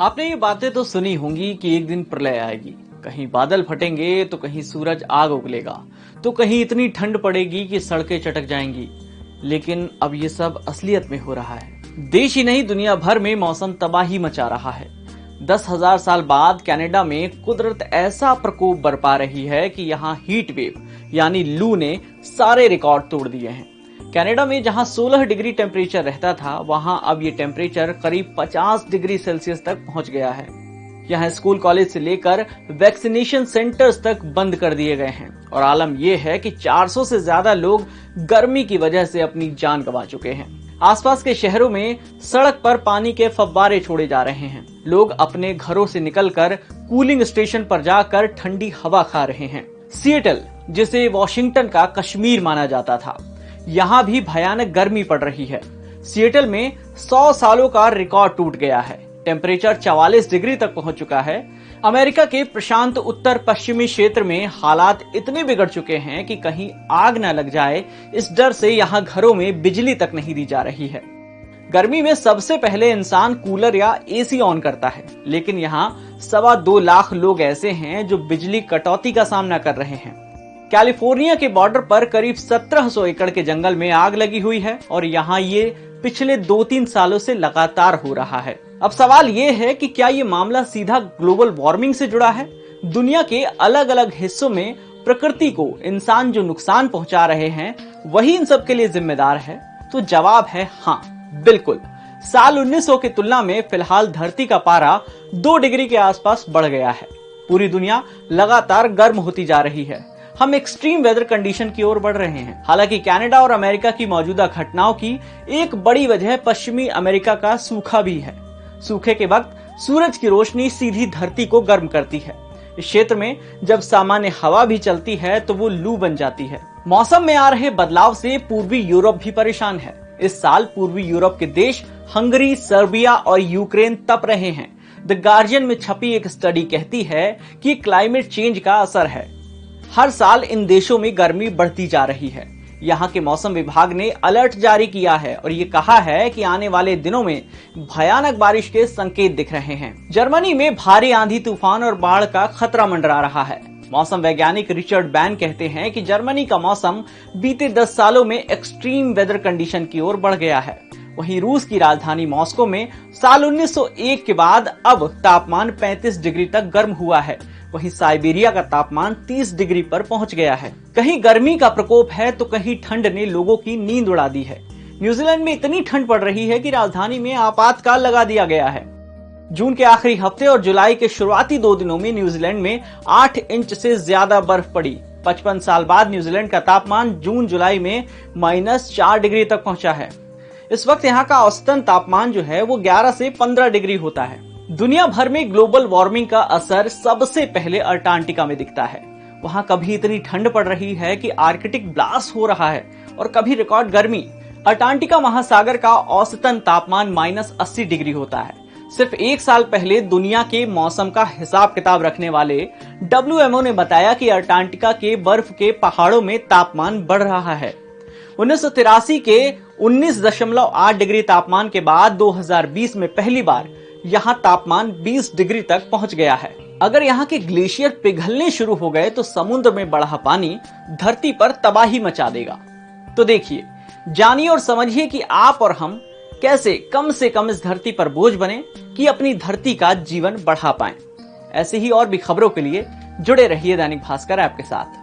आपने ये बातें तो सुनी होंगी कि एक दिन प्रलय आएगी। कहीं बादल फटेंगे तो कहीं सूरज आग उगलेगा, तो कहीं इतनी ठंड पड़ेगी कि सड़कें चटक जाएंगी। लेकिन अब ये सब असलियत में हो रहा है। देश ही नहीं, दुनिया भर में मौसम तबाही मचा रहा है। 10,000 साल बाद कनाडा में कुदरत ऐसा प्रकोप बरपा रही है कि यहाँ हीट वेव यानी लू ने सारे रिकॉर्ड तोड़ दिए हैं। कनाडा में जहां 16 डिग्री टेम्परेचर रहता था, वहां अब ये टेम्परेचर करीब 50 डिग्री सेल्सियस तक पहुंच गया है। यहाँ स्कूल कॉलेज से लेकर वैक्सीनेशन सेंटर्स तक बंद कर दिए गए हैं और आलम यह है कि 400 से ज्यादा लोग गर्मी की वजह से अपनी जान गंवा चुके हैं। आसपास के शहरों में सड़क पर पानी के फव्वारे छोड़े जा रहे हैं। लोग अपने घरों से निकलकर कूलिंग स्टेशन पर जाकर ठंडी हवा खा रहे हैं। सिएटल, जिसे वॉशिंगटन का कश्मीर माना जाता था, यहाँ भी भयानक गर्मी पड़ रही है। सिएटल में 100 सालों का रिकॉर्ड टूट गया है। टेम्परेचर 44 डिग्री तक पहुंच चुका है। अमेरिका के प्रशांत उत्तर पश्चिमी क्षेत्र में हालात इतने बिगड़ चुके हैं कि कहीं आग न लग जाए, इस डर से यहाँ घरों में बिजली तक नहीं दी जा रही है। गर्मी में सबसे पहले इंसान कूलर या एसी ऑन करता है, लेकिन यहाँ 2.25 लाख लोग ऐसे हैं जो बिजली कटौती का सामना कर रहे हैं। कैलिफोर्निया के बॉर्डर पर करीब 1700 एकड़ के जंगल में आग लगी हुई है और यहाँ ये पिछले 2-3 सालों से लगातार हो रहा है। अब सवाल ये है कि क्या ये मामला सीधा ग्लोबल वार्मिंग से जुड़ा है? दुनिया के अलग अलग हिस्सों में प्रकृति को इंसान जो नुकसान पहुंचा रहे हैं, वही इन सब के लिए जिम्मेदार है? तो जवाब है हाँ, बिल्कुल। साल 1900 की तुलना में फिलहाल धरती का पारा 2 डिग्री के आसपास बढ़ गया है। पूरी दुनिया लगातार गर्म होती जा रही है। हम एक्सट्रीम वेदर कंडीशन की ओर बढ़ रहे हैं। हालांकि कनाडा और अमेरिका की मौजूदा घटनाओं की एक बड़ी वजह पश्चिमी अमेरिका का सूखा भी है। सूखे के वक्त सूरज की रोशनी सीधी धरती को गर्म करती है। इस क्षेत्र में जब सामान्य हवा भी चलती है तो वो लू बन जाती है। मौसम में आ रहे बदलाव से पूर्वी यूरोप भी परेशान है। इस साल पूर्वी यूरोप के देश हंगरी, सर्बिया और यूक्रेन तप रहे हैं। द गार्जियन में छपी एक स्टडी कहती है कि क्लाइमेट चेंज का असर है। हर साल इन देशों में गर्मी बढ़ती जा रही है। यहाँ के मौसम विभाग ने अलर्ट जारी किया है और ये कहा है कि आने वाले दिनों में भयानक बारिश के संकेत दिख रहे हैं। जर्मनी में भारी आंधी तूफान और बाढ़ का खतरा मंडरा रहा है। मौसम वैज्ञानिक रिचर्ड बैन कहते हैं कि जर्मनी का मौसम बीते 10 सालों में एक्सट्रीम वेदर कंडीशन की ओर बढ़ गया है। वहीं रूस की राजधानी मॉस्को में साल 1901 के बाद अब तापमान 35 डिग्री तक गर्म हुआ है। वहीं साइबेरिया का तापमान 30 डिग्री पर पहुंच गया है। कहीं गर्मी का प्रकोप है तो कहीं ठंड ने लोगों की नींद उड़ा दी है। न्यूजीलैंड में इतनी ठंड पड़ रही है कि राजधानी में आपातकाल लगा दिया गया है। जून के आखिरी हफ्ते और जुलाई के शुरुआती 2 दिनों में न्यूजीलैंड में 8 इंच से ज्यादा बर्फ पड़ी। 55 साल बाद न्यूजीलैंड का तापमान जून जुलाई में -4 डिग्री तक पहुंचा है। इस वक्त यहाँ का औसतन तापमान जो है वो 11 से 15 डिग्री होता है। दुनिया भर में ग्लोबल वार्मिंग का असर सबसे पहले अंटार्कटिका में दिखता है। वहां कभी इतनी ठंड पड़ रही है कि आर्कटिक ब्लास्ट हो रहा है और कभी रिकॉर्ड गर्मी। अंटार्कटिका महासागर का औसतन तापमान -80 डिग्री होता है। सिर्फ 1 साल पहले दुनिया के मौसम का हिसाब किताब रखने वाले WMO ने बताया कि अंटार्कटिका के बर्फ के पहाड़ों में तापमान बढ़ रहा है। 1983 के 19.8 डिग्री तापमान के बाद 2020 में पहली बार यहाँ तापमान 20 डिग्री तक पहुंच गया है। अगर यहाँ के ग्लेशियर पिघलने शुरू हो गए तो समुद्र में बढ़ा पानी धरती पर तबाही मचा देगा। तो देखिए, जानिए और समझिए कि आप और हम कैसे कम से कम इस धरती पर बोझ बने कि अपनी धरती का जीवन बढ़ा पाएं। ऐसे ही और भी खबरों के लिए जुड़े रहिए दैनिक भास्कर ऐप के साथ।